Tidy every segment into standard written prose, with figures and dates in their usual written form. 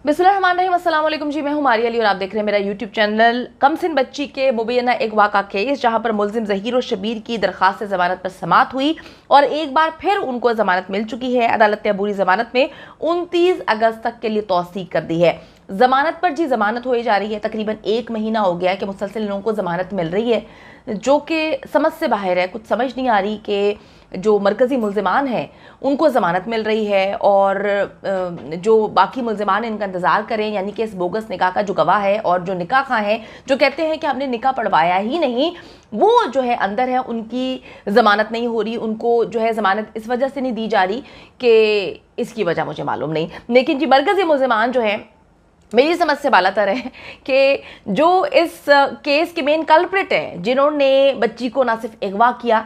बिस्मिल्लाहिर्रहमानिर्रहीम। अस्सलाम वालेकुम जी, मैं हूं मारिया अली और आप देख रहे हैं मेरा यूट्यूब चैनल। कमसिन बच्ची के मुबैना एक वाक़ा केस, जहां पर मुल्जिम ज़हीर और शबीर की दरख्वास्त से ज़मानत पर समाअत हुई और एक बार फिर उनको ज़मानत मिल चुकी है। अदालत ने अबूरी ज़मानत में 29 अगस्त तक के लिए तौसीक कर दी है। ज़मानत पर जी ज़मानत हो जा रही है। तकरीबन 1 महीना हो गया है कि मुसलसल लोगों को ज़मानत मिल रही है, जो कि समझ से बाहर है। कुछ समझ नहीं आ रही कि जो मरकज़ी मुल्ज़िमान हैं उनको ज़मानत मिल रही है और जो बाकी मुल्ज़िमान इनका इंतज़ार करें, यानी कि इस बोगस निकाह का जो गवाह है और जो निकाह खां हैं जो कहते हैं कि हमने निकाह पढ़वाया ही नहीं, वो जो है अंदर है, उनकी ज़मानत नहीं हो रही। उनको जो है ज़मानत इस वजह से नहीं दी जा रही कि इसकी वजह मुझे मालूम नहीं, लेकिन जी मरकज़ी मुल्ज़िमान जो हैं मेरी समझ से बालातर है कि जो इस केस के मेन कल्प्रिट हैं, जिन्होंने बच्ची को ना सिर्फ अगवा किया,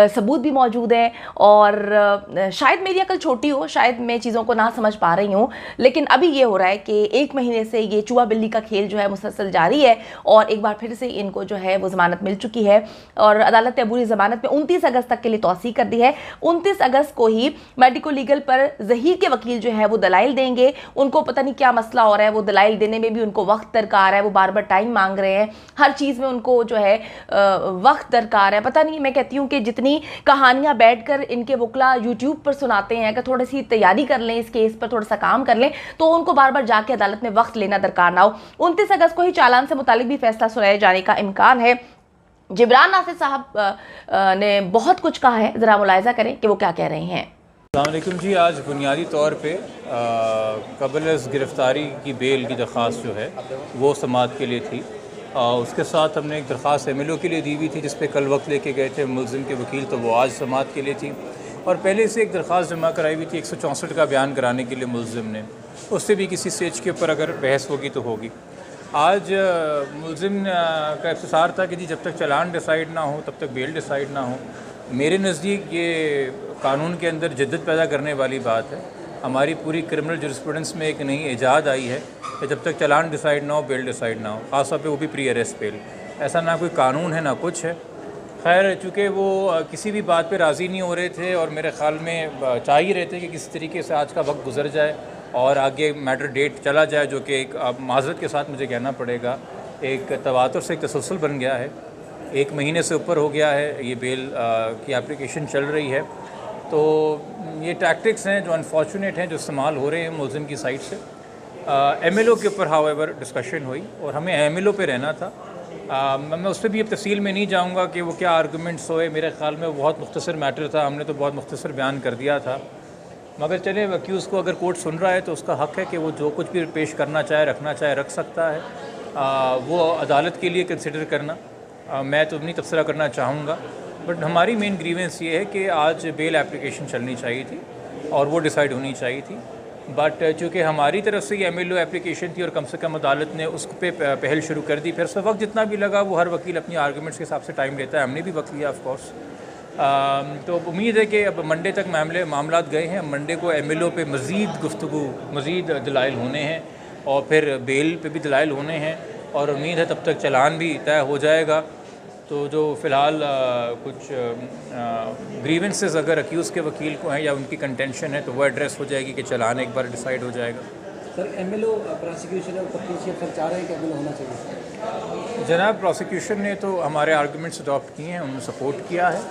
सबूत भी मौजूद है। और शायद मेरी अकल छोटी हो, शायद मैं चीज़ों को ना समझ पा रही हूँ, लेकिन अभी ये हो रहा है कि 1 महीने से ये चूहा बिल्ली का खेल जो है मुसलसल जारी है और एक बार फिर से इनको जो है वो ज़मानत मिल चुकी है और अदालत ने अबूरी ज़मानत में 29 अगस्त तक के लिए तौसीक कर दी है। 29 अगस्त को ही मेडिको लीगल पर ज़हीर के वकील जो है वो दलाइल देंगे। उनको पता नहीं क्या मसला हो रहा है, वो दलाइल देने में भी उनको वक्त दरकार है, वो बार बार टाइम मांग रहे हैं, हर चीज़ में उनको जो है वक्त दरकार है। पता नहीं, मैं कहती हूँ कि जितनी कहानियां बैठकर इनके वकला यूट्यूब पर सुनाते हैं, अगर थोड़ी सी तैयारी कर लें, इस केस पर थोड़ा सा काम कर लें, तो उनको बार बार जाके अदालत में वक्त लेना दरकार ना हो। 29 अगस्त को ही चालान से मुतालिक भी फैसला सुनाए जाने का इम्कान है। जिब्रान नासिर साहब ने बहुत कुछ कहा है, ज़रा मुलाहिज़ा करें कि वो क्या कह रहे हैं। अस्सलाम वालेकुम जी। आज बुनियादी तौर पे कबल गिरफ़्तारी की बेल की दरख्वास्त जो है वो समाअत के लिए थी। उसके साथ हमने एक दरख्वास्त MLO के लिए दी हुई थी, जिस पे कल वक्त लेके गए थे मुल्ज़िम के वकील, तो वो आज समाअत के लिए थी। और पहले से एक दरख्वास्त जमा कराई हुई थी 164 का बयान कराने के लिए मुल्ज़िम ने, उससे भी किसी स्टेज के ऊपर अगर बहस होगी तो होगी। आज मुल्ज़िम का इफ्तिसार था कि जी जब तक चालान डिसाइड ना हो तब तक बेल डिसाइड ना हो। मेरे नज़दीक ये कानून के अंदर जिद्दत पैदा करने वाली बात है। हमारी पूरी क्रिमिनल जूरिस्प्रूडेंस में एक नई इजाद आई है कि जब तक चालान डिसाइड ना हो बेल डिसाइड ना हो, ख़ास तौर पे वो भी प्री अरेस्ट बेल। ऐसा ना कोई कानून है ना कुछ है। खैर, चूँकि वो किसी भी बात पे राज़ी नहीं हो रहे थे और मेरे ख़्याल में चाह ही रहे थे कि किसी तरीके से आज का वक्त गुजर जाए और आगे मैटर डेट चला जाए, जो कि एक माज़रत के साथ मुझे कहना पड़ेगा एक तवातुर से एक तसलसल बन गया है। 1 महीने से ऊपर हो गया है ये बेल की एप्लीकेशन चल रही है। तो ये टैक्टिक्स हैं जो अनफॉर्चुनेट हैं, जो इस्तेमाल हो रहे हैं मुल्ज़िम की साइड से। MLO के ऊपर हाउएवर डिस्कशन हुई और हमें MLO पे रहना था। मैं उस पर भी अब तफसील में नहीं जाऊँगा कि वो क्या आर्गूमेंट्स हुए। मेरे ख़्याल में बहुत मुख्तसर मैटर था, हमने तो बहुत मुख्तसर बयान कर दिया था। मगर चले, अक्यूज़ को अगर कोर्ट सुन रहा है तो उसका हक़ है कि वो जो कुछ भी पेश करना चाहे, रखना चाहे, रख सकता है। वो अदालत के लिए कंसिडर करना, मैं तो नहीं तबसरा करना चाहूँगा। बट हमारी मेन ग्रीवेंस ये है कि आज बेल एप्लीकेशन चलनी चाहिए थी और वो डिसाइड होनी चाहिए थी। बट चूँकि हमारी तरफ से ये MLO एप्लीकेशन थी और कम से कम अदालत ने उस पे पहल शुरू कर दी। फिर से वक्त जितना भी लगा, वो हर वकील अपनी आर्गूमेंट्स के हिसाब से टाइम लेता है, हमने भी वक्त लिया ऑफ कोर्स। तो उम्मीद है कि अब मंडे तक मामलात गए हैं। मंडे को MLO पे मज़ीद गुफ्तगू, मज़ीद दलाइल होने हैं और फिर बेल पे भी दलाइल होने हैं और उम्मीद है तब तक चालान भी तय हो जाएगा। तो जो फ़िलहाल कुछ ग्रीवेंसेस अगर अक्यूज़ के वकील को हैं या उनकी कंटेंशन है तो वो एड्रेस हो जाएगी कि चालान एक बार डिसाइड हो जाएगा। सर, MLO प्रोसिक्यूशन और तफ्तीश सर चाह रहे हैं कि MLO होना चाहिए। जनाब, प्रोसिक्यूशन ने तो हमारे आर्गूमेंट्स अडॉप्ट किए हैं, उन्होंने सपोर्ट किया है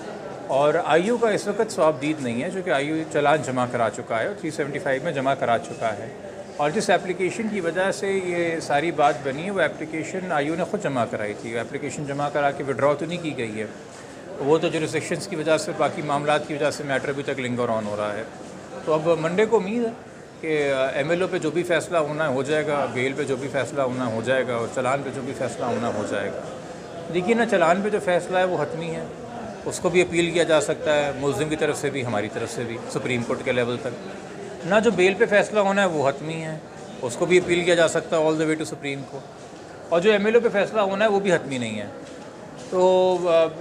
और IU का इस वक्त सवाबदीद नहीं है, क्योंकि IU चालान जमा करा चुका है और 375 में जमा करा चुका है। और जिस एप्लीकेशन की वजह से ये सारी बात बनी है, वो एप्लीकेशन IU ने ख़ुद जमा कराई थी। एप्लीकेशन जमा करा के विड्रॉ तो नहीं की गई है, वो तो जुरिसडिक्शंस की वजह से, बाकी मामलात की वजह से मैटर अभी तक लिंगर ऑन हो रहा है। तो अब मंडे को उम्मीद है कि MLO पे जो भी फ़ैसला होना हो जाएगा, बेल पे जो भी फ़ैसला होना हो जाएगा और चालान पे जो भी फ़ैसला होना हो जाएगा। देखिए ना, चालान पे जो फ़ैसला है वो हतमी है, उसको भी अपील किया जा सकता है, मुल्ज़िम की तरफ से भी, हमारी तरफ से भी, सुप्रीम कोर्ट के लेवल तक। ना जो बेल पे फ़ैसला होना है वो हतमी है, उसको भी अपील किया जा सकता है all the way to supreme court. और जो MLO पे फ़ैसला होना है वो भी हतमी नहीं है। तो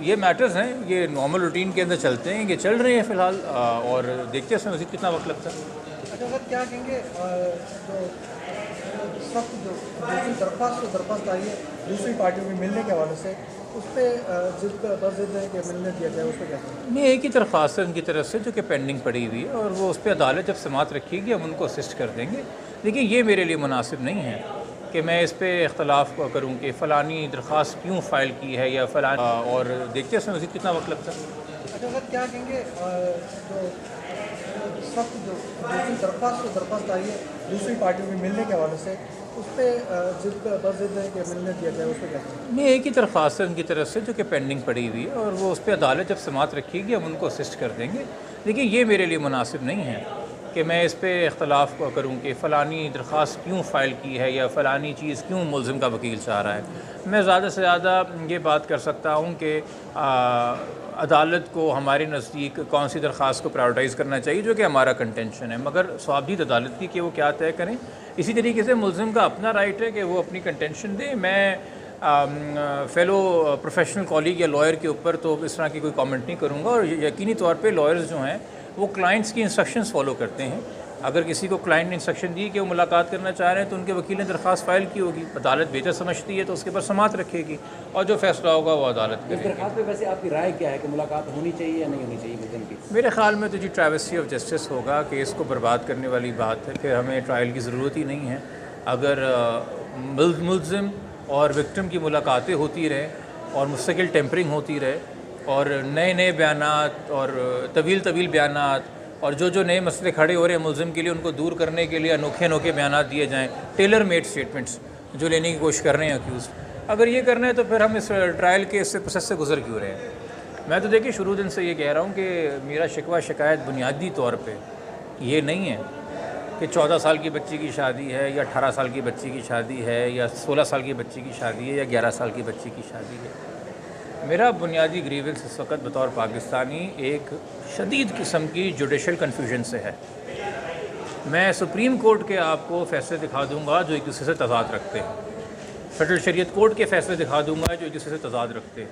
ये मैटर्स हैं, ये नॉर्मल रूटीन के अंदर चलते हैं, ये चल रहे हैं फ़िलहाल और देखते हैं इसमें मज़ीद कितना वक्त लगता है। अच्छा सर, क्या कहेंगे जो इस वक्त जो दूसरी दरख्वास्त आई है दूसरी पार्टियों में मिलने के हवाले से, उस पर जिद है कि मिलने दिया जाए, उस पर क्या कहेंगे? नहीं, एक ही दरख्वास्त है उनकी तरफ से जो कि पेंडिंग पड़ी हुई है और वो उस पर अदालत जब समाअत रखेगी हम उनको असिस्ट कर देंगे। देखिए ये मेरे लिए मुनासिब नहीं है कि मैं इस पे इख्तलाफ करूँ कि फ़लानी दरख्वास्त क्यों फ़ाइल की है या फ़लानी और देखते हैं इसमें मज़ीद कितना वक्त लगता है। अच्छा सर, क्या कहेंगे जो इस वक्त जो दूसरी दरख्वास्त आई है दूसरी पार्टियों में मिलने के हवाले से, उस पर जिद है कि मिलने दिया जाए, उस पर क्या कहेंगे? नहीं, एक ही दरख्वास्त है उनकी तरफ से जो कि पेंडिंग पड़ी हुई है और वो उस पर अदालत जब समात रखेगी हम उनको असिस्ट कर देंगे। देखिए ये मेरे लिए मुनासिब नहीं है कि मैं इस पे इख्तलाफ करूँ कि फ़लानी दरख्वास्त क्यों फ़ाइल की है या फ़लानी चीज़ क्यों मुल्ज़िम का वकील चाह रहा है। मैं ज़्यादा से ज़्यादा ये बात कर सकता हूँ कि अदालत को हमारे नज़दीक कौन सी दरख्वास्त को प्रायोरिटाइज़ करना चाहिए जो कि हमारा कंटेंशन है, मगर स्वाबदीद अदालत की कि वो क्या तय करें। इसी तरीके से मुल्ज़िम का अपना राइट है कि वो अपनी कंटेंशन दे। मैं फ़ेलो प्रोफेशनल कॉलीग या लॉयर के ऊपर तो इस तरह की कोई कमेंट नहीं करूँगा और यकीनी तौर पे लॉयर्स जो हैं वो क्लाइंट्स की इंस्ट्रक्शंस फॉलो करते हैं। अगर किसी को क्लाइंट ने इंस्ट्रक्शन दी कि वो मुलाकात करना चाह रहे हैं तो उनके वकील ने दरख्वास्त फ़ाइल की होगी, अदालत बेहतर समझती है तो उसके ऊपर समात रखेगी और जो फैसला होगा वो अदालत इस करेगी। दरख्वास्त पे वैसे आपकी राय क्या है कि मुलाकात होनी चाहिए या नहीं होनी चाहिए मुल्ज़िम की? मेरे ख़्याल में तो जी ट्रैवेसी ऑफ जस्टिस होगा, केस को बर्बाद करने वाली बात है, फिर हमें ट्रायल की ज़रूरत ही नहीं है। अगर मुल्ज़िम और विक्टिम की मुलाकातें होती रहें और मुस्तकिल टेम्परिंग होती रहे और नए नए बयानात और तवील बयानात और जो नए मसले खड़े हो रहे हैं मुल्ज़िम के लिए उनको दूर करने के लिए अनोखे बयानात दिए जाएँ, टेलर मेड स्टेटमेंट्स जो लेने की कोशिश कर रहे हैं अक्यूज़, अगर ये करना है तो फिर हम इस ट्रायल के इससे प्रोसेस से गुजर क्यों रहे हैं। मैं तो देखिए शुरू दिन से ये कह रहा हूँ कि मेरा शिकवा शिकायत बुनियादी तौर पे ये नहीं है कि 14 साल की बच्ची की शादी है या 18 साल की बच्ची की शादी है या 16 साल की बच्ची की शादी है या 11 साल की बच्ची की शादी है। मेरा बुनियादी ग्रीवेंस इस वक्त बतौर पाकिस्तानी एक शदीद किस्म की जुडिशल कन्फ्यूजन से है। मैं सुप्रीम कोर्ट के आपको फ़ैसले दिखा दूँगा जो एक दूसरे से तज़ाद रखते हैं, फेडरल शरीयत कोर्ट के फ़ैसले दिखा दूँगा जो एक दूसरे से तज़ाद रखते हैं,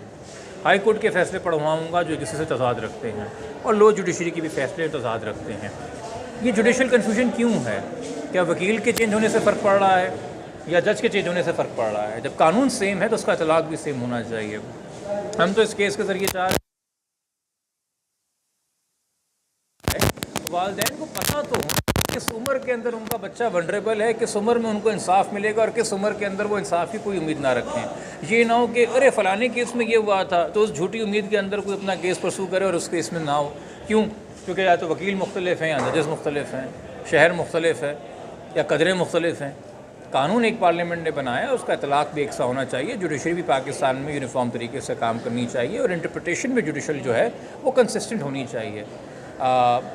हाई कोर्ट के फ़ैसले पढ़वाऊँगा जो एक दूसरे से तज़ाद रखते हैं और लो जुडिशरी के भी फ़ैसले तज़ाद रखते हैं। ये जुडिशल कन्फ्यूजन क्यों है? क्या वकील के चेंज होने से फ़र्क पड़ रहा है या जज के चेंज होने से फ़र्क पड़ रहा है? जब कानून सेम है तो उसका इतलाक़ भी सेम होना चाहिए। हम तो इस केस के ज़रिए चाह रहे हैं वालिदैन को पता तो हो किस उम्र के अंदर उनका बच्चा वनरेबल है, किस उम्र में उनको इंसाफ मिलेगा और किस उम्र के अंदर वो इंसाफ की कोई उम्मीद ना रखें। ये ना हो कि अरे फ़लाने केस में ये हुआ था तो उस झूठी उम्मीद के अंदर कोई अपना केस परसू करे और उस केस में ना हो। क्यों? क्योंकि या तो वकील मुख्तलिफ हैं या जजेस मुख्तलिफ हैं, शहर मुख्तलिफ है या कदरें मुख्तलिफ हैं। कानून एक पार्लियामेंट ने बनाया, उसका इतलाक़ भी एक सा होना चाहिए, जुडिशरी भी पाकिस्तान में यूनिफॉर्म तरीके से काम करनी चाहिए और इंटरप्रिटेशन में जुडिशल जो है वो कंसिस्टेंट होनी चाहिए।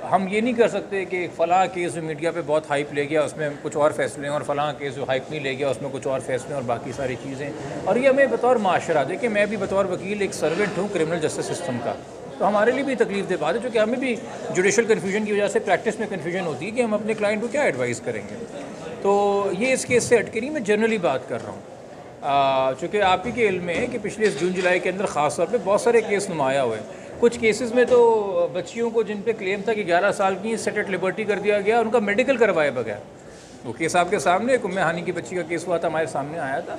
हम ये नहीं कर सकते कि फ़लाँ केस जो मीडिया पे बहुत हाइप ले गया उसमें कुछ और फैसले हैं और फ़लाँ केस जो हाइप नहीं ले गया उसमें कुछ और फैसले और बाकी सारी चीज़ें। और ये हमें बतौर माशरा, देखिए मैं भी बतौर वकील एक सर्वेंट हूँ क्रिमिनल जस्टिस सिस्टम का, तो हमारे लिए भी तकलीफ दे बात है, क्योंकि हमें भी जुडिशल कन्फ्यूजन की वजह से प्रैक्टिस में कन्फ्यूजन होती है कि हम अपने क्लाइंट को क्या एडवाइस करेंगे। तो ये इस केस से हट के नहीं, मैं जनरली बात कर रहा हूँ। चूँकि आप ही के इल्म में है कि पिछले इस जून जुलाई के अंदर ख़ास तौर पे बहुत सारे केस नुमाया हुए हैं। कुछ केसेस में तो बच्चियों को जिन पे क्लेम था कि 11 साल की सेट एट लिबर्टी कर दिया गया, उनका मेडिकल करवाए बगैर। वो केस आपके सामने, उम्मे हानी की बच्ची का केस हुआ था, हमारे सामने आया था।